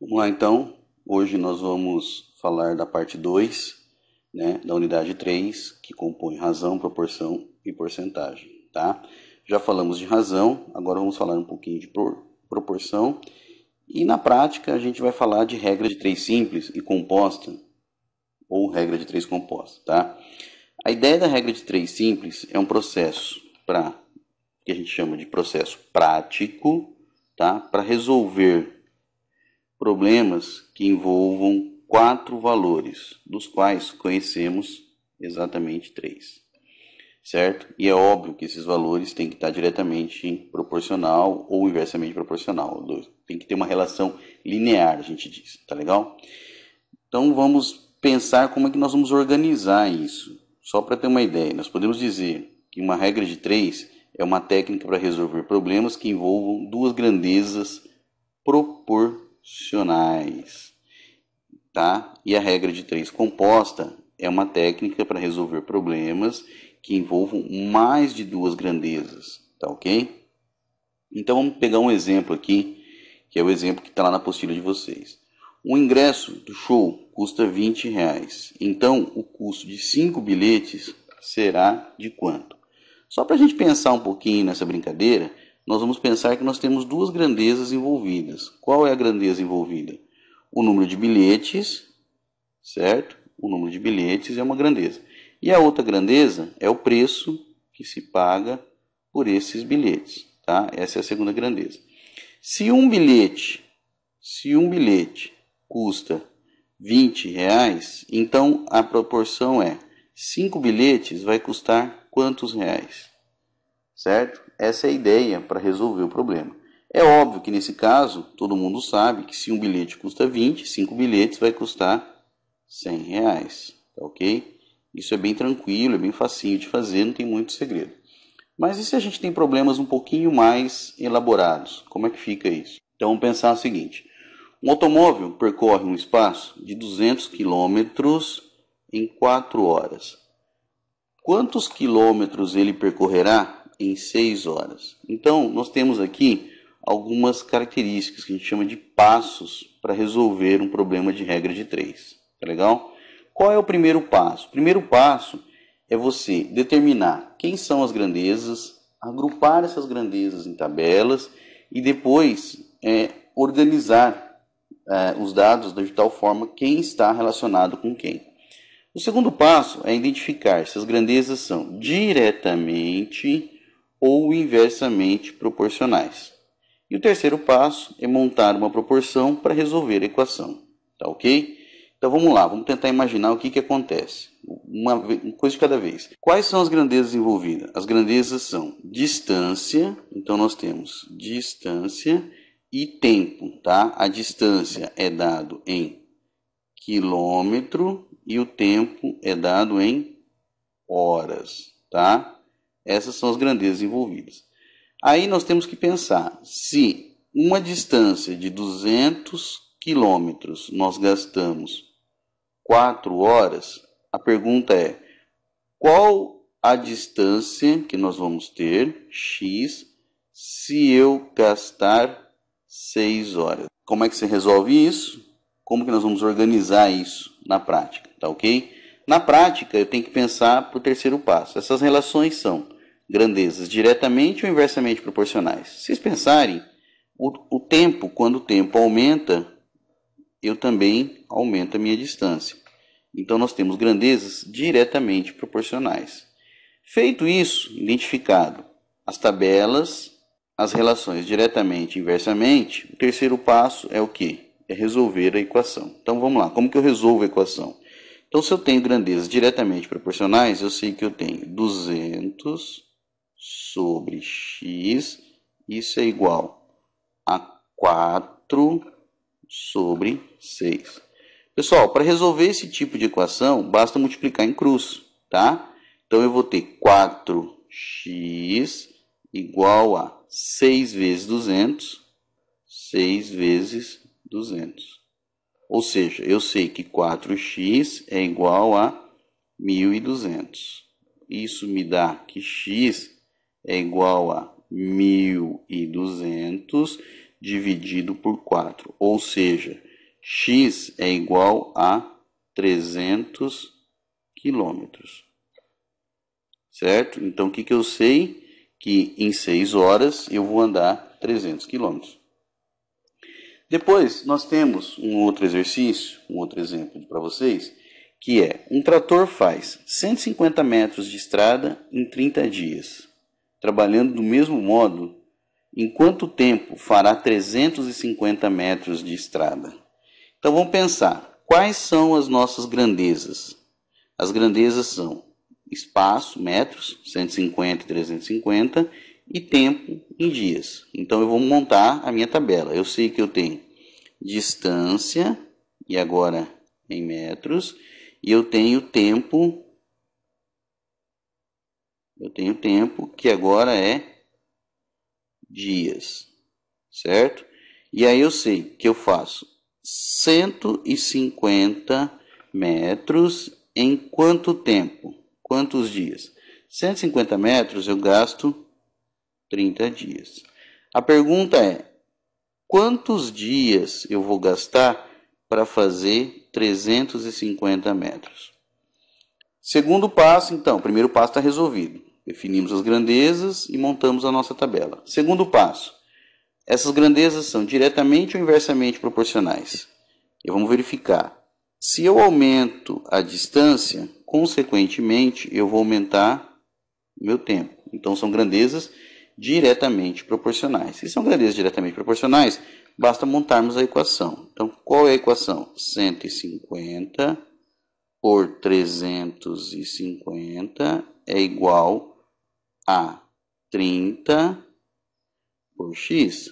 Vamos lá então, hoje nós vamos falar da parte 2, né, da unidade 3, que compõe razão, proporção e porcentagem, tá? Já falamos de razão, agora vamos falar um pouquinho de proporção, e na prática a gente vai falar de regra de 3 simples e composta, ou regra de 3 composta, tá? A ideia da regra de 3 simples é um processo que a gente chama de processo prático, tá? Para resolver problemas que envolvam 4 valores, dos quais conhecemos exatamente 3, certo? E é óbvio que esses valores têm que estar diretamente proporcional ou inversamente proporcional. Tem que ter uma relação linear, a gente diz, tá legal? Então vamos pensar como é que nós vamos organizar isso. Só para ter uma ideia, nós podemos dizer que uma regra de 3 é uma técnica para resolver problemas que envolvam 2 grandezas proporcionais, tá? E a regra de 3 composta é uma técnica para resolver problemas que envolvam mais de 2 grandezas, tá ok? Então vamos pegar um exemplo aqui, que é o exemplo que está lá na apostila de vocês. O ingresso do show custa R$20, então o custo de 5 bilhetes será de quanto? Só para a gente pensar um pouquinho nessa brincadeira, nós vamos pensar que nós temos 2 grandezas envolvidas. Qual é a grandeza envolvida? O número de bilhetes, certo? O número de bilhetes é uma grandeza. E a outra grandeza é o preço que se paga por esses bilhetes, tá? Essa é a segunda grandeza. Se um bilhete custa R$20, então a proporção é 5 bilhetes vai custar quantos reais? Certo? Essa é a ideia para resolver o problema. É óbvio que nesse caso, todo mundo sabe que se um bilhete custa 20, 5 bilhetes vai custar R$100, tá ok? Isso é bem tranquilo, é bem facinho de fazer, não tem muito segredo. Mas e se a gente tem problemas um pouquinho mais elaborados? Como é que fica isso? Então vamos pensar o seguinte. Um automóvel percorre um espaço de 200 quilômetros em 4 horas. Quantos quilômetros ele percorrerá em 6 horas? Então, nós temos aqui algumas características que a gente chama de passos para resolver um problema de regra de 3. Tá legal? Qual é o primeiro passo? O primeiro passo é você determinar quem são as grandezas, agrupar essas grandezas em tabelas e depois organizar os dados de tal forma quem está relacionado com quem. O segundo passo é identificar se as grandezas são diretamente ou inversamente proporcionais. E o terceiro passo é montar uma proporção para resolver a equação. Tá ok? Então vamos lá, vamos tentar imaginar o que acontece. Uma coisa de cada vez. Quais são as grandezas envolvidas? As grandezas são distância, então nós temos distância e tempo, tá? A distância é dado em quilômetro e o tempo é dado em horas, tá? Essas são as grandezas envolvidas. Aí nós temos que pensar, se uma distância de 200 quilômetros nós gastamos 4 horas, a pergunta é, qual a distância que nós vamos ter, x, se eu gastar 6 horas? Como é que você resolve isso? Como que nós vamos organizar isso na prática, tá ok? Na prática, eu tenho que pensar para o terceiro passo. Essas relações são grandezas diretamente ou inversamente proporcionais. Se vocês pensarem, o tempo, quando o tempo aumenta, eu também aumento a minha distância. Então, nós temos grandezas diretamente proporcionais. Feito isso, identificado as tabelas, as relações diretamente e inversamente, o terceiro passo é o quê? É resolver a equação. Então, vamos lá. Como que eu resolvo a equação? Então, se eu tenho grandezas diretamente proporcionais, eu sei que eu tenho 200 sobre x, isso é igual a 4 sobre 6. Pessoal, para resolver esse tipo de equação, basta multiplicar em cruz, tá? Então, eu vou ter 4x igual a 6 vezes 200, 6 vezes 200. Ou seja, eu sei que 4x é igual a 1.200. Isso me dá que x é igual a 1.200 dividido por 4. Ou seja, x é igual a 300 quilômetros. Certo? Então, o que eu sei? Que em 6 horas eu vou andar 300 quilômetros. Depois, nós temos um outro exercício, um outro exemplo para vocês, que é: um trator faz 150 metros de estrada em 30 dias. Trabalhando do mesmo modo, em quanto tempo fará 350 metros de estrada? Então vamos pensar, quais são as nossas grandezas? As grandezas são espaço, metros, 150 e 350, e tempo em dias. Então eu vou montar a minha tabela. Eu sei que eu tenho distância, e agora em metros, e eu tenho tempo, que agora é dias, certo? E aí eu sei que eu faço 150 metros em quanto tempo? Quantos dias? 150 metros eu gasto 30 dias. A pergunta é: quantos dias eu vou gastar para fazer 350 metros? Segundo passo, então, o primeiro passo está resolvido. Definimos as grandezas e montamos a nossa tabela. Segundo passo, essas grandezas são diretamente ou inversamente proporcionais. E vamos verificar. Se eu aumento a distância, consequentemente, eu vou aumentar o meu tempo. Então, são grandezas diretamente proporcionais. Se são grandezas diretamente proporcionais, basta montarmos a equação. Então, qual é a equação? 150 por 350 é igual a 30 por x.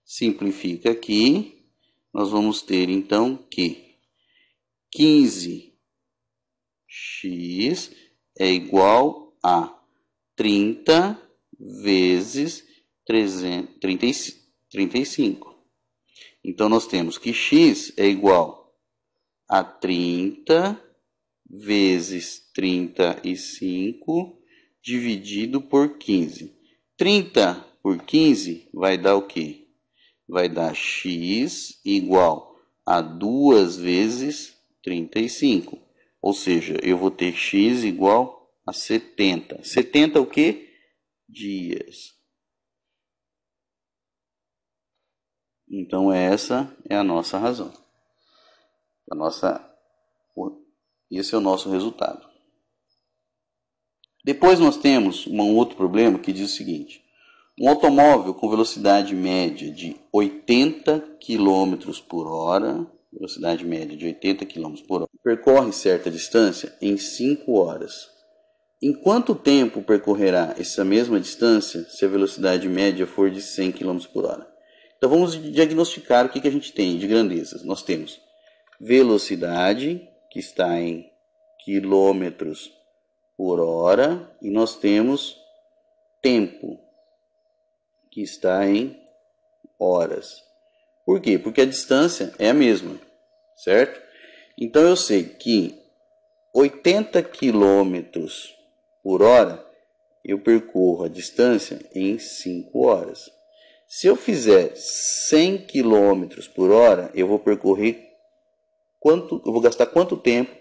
Simplifica aqui, nós vamos ter então que 15x é igual a 30 vezes 35. Então nós temos que x é igual a 30 vezes 35 dividido por 15. 30 por 15 vai dar o quê? Vai dar x igual a 2 vezes 35. Ou seja, eu vou ter x igual a 70. 70 o quê? Dias. Então essa é a nossa razão. Esse é o nosso resultado. Depois nós temos um outro problema que diz o seguinte: um automóvel com velocidade média de 80 km por hora, percorre certa distância em 5 horas. Em quanto tempo percorrerá essa mesma distância se a velocidade média for de 100 km por hora? Então vamos diagnosticar o que a gente tem de grandezas. Nós temos velocidade, que está em quilômetros por hora, e nós temos tempo, que está em horas. Por quê? Porque a distância é a mesma, certo? Então eu sei que 80 km por hora eu percorro a distância em 5 horas. Se eu fizer 100 km por hora, eu vou gastar quanto tempo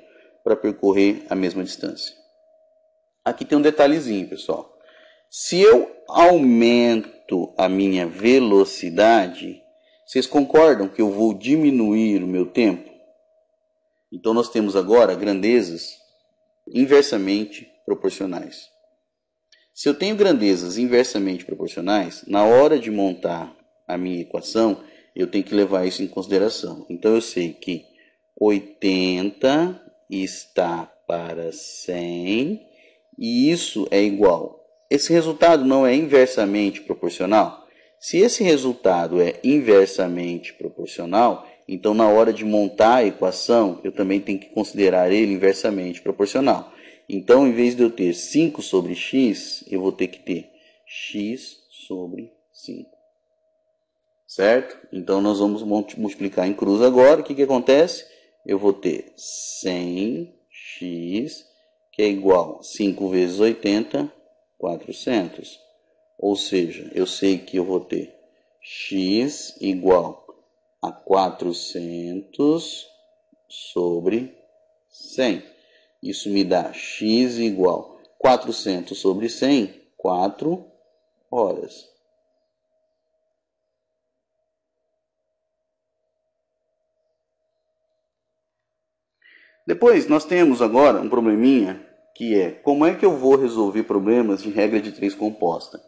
para percorrer a mesma distância? Aqui tem um detalhezinho, pessoal. Se eu aumento a minha velocidade, vocês concordam que eu vou diminuir o meu tempo? Então nós temos agora grandezas inversamente proporcionais. Se eu tenho grandezas inversamente proporcionais, na hora de montar a minha equação, eu tenho que levar isso em consideração. Então eu sei que 80 está para 100 e isso é igual. Esse resultado não é inversamente proporcional? Se esse resultado é inversamente proporcional, então na hora de montar a equação, eu também tenho que considerar ele inversamente proporcional. Então, em vez de eu ter 5 sobre x, eu vou ter que ter x sobre 5. Certo? Então, nós vamos multiplicar em cruz agora. O que acontece? Eu vou ter 100x, que é igual a 5 vezes 80, 400. Ou seja, eu sei que eu vou ter x igual a 400 sobre 100. Isso me dá x igual 400 sobre 100, 4 horas. Depois, nós temos agora um probleminha, que é como é que eu vou resolver problemas de regra de 3 composta?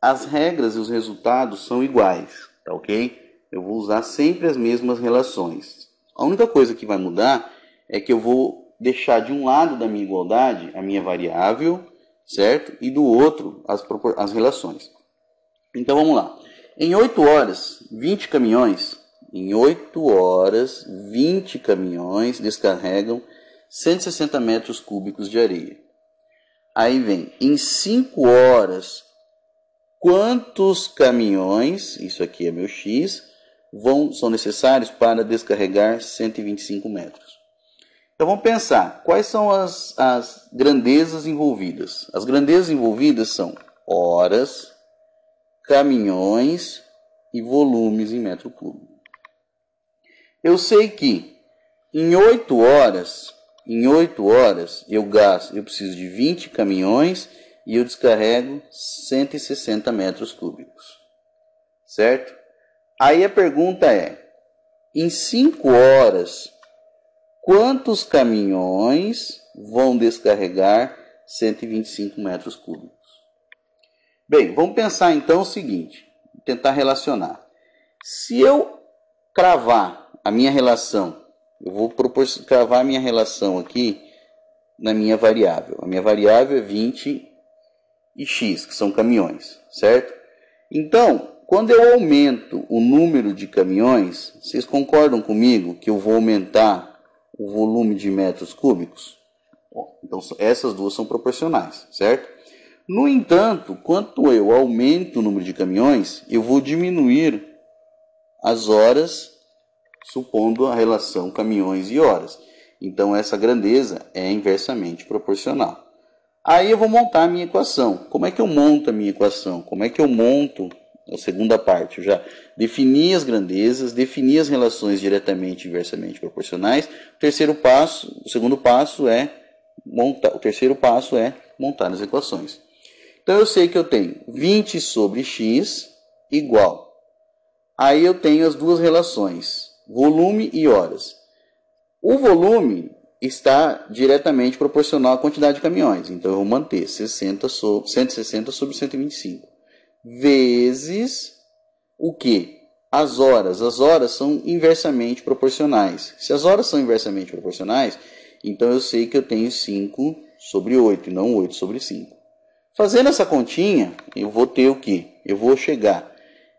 As regras e os resultados são iguais, tá ok? Eu vou usar sempre as mesmas relações. A única coisa que vai mudar é que eu vou deixar de um lado da minha igualdade a minha variável, certo? E do outro as relações. Então vamos lá. Em 8 horas, 20 caminhões... Em 8 horas, 20 caminhões descarregam 160 metros cúbicos de areia. Aí vem, em 5 horas, quantos caminhões, isso aqui é meu x, são necessários para descarregar 125 metros? Então vamos pensar, quais são as grandezas envolvidas? As grandezas envolvidas são horas, caminhões e volumes em metro cúbico. Eu sei que em 8 horas eu preciso de 20 caminhões e eu descarrego 160 metros cúbicos, certo? Aí a pergunta é, em 5 horas, quantos caminhões vão descarregar 125 metros cúbicos? Bem, vamos pensar então o seguinte, tentar relacionar. Se eu cravar a minha relação, eu vou cravar a minha relação aqui na minha variável. A minha variável é 20 e x, que são caminhões, certo? Então, quando eu aumento o número de caminhões, vocês concordam comigo que eu vou aumentar o volume de metros cúbicos? Bom, então, essas duas são proporcionais, certo? No entanto, quanto eu aumento o número de caminhões, eu vou diminuir as horas, supondo a relação caminhões e horas. Então, essa grandeza é inversamente proporcional. Aí eu vou montar a minha equação. Como é que eu monto a minha equação? Como é que eu monto a segunda parte? Eu já defini as grandezas, defini as relações diretamente e inversamente proporcionais. O segundo passo é montar as equações. Então, eu sei que eu tenho 20 sobre x igual. Aí eu tenho as duas relações, volume e horas. O volume está diretamente proporcional à quantidade de caminhões. Então, eu vou manter 160 sobre 125. Vezes o quê? As horas. As horas são inversamente proporcionais. Se as horas são inversamente proporcionais, então eu sei que eu tenho 5 sobre 8 e não 8 sobre 5. Fazendo essa continha, eu vou ter o quê? Eu vou chegar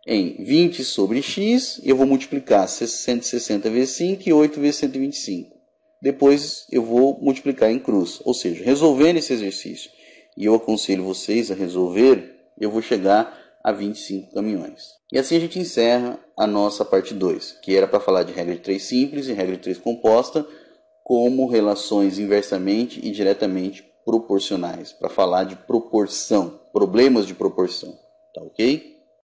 em 20 sobre x, eu vou multiplicar 160 vezes 5 e 8 vezes 125. Depois eu vou multiplicar em cruz, ou seja, resolvendo esse exercício, e eu aconselho vocês a resolver, eu vou chegar a 25 caminhões. E assim a gente encerra a nossa parte 2, que era para falar de regra de 3 simples e regra de 3 composta, como relações inversamente e diretamente proporcionais, para falar de proporção, problemas de proporção, tá ok?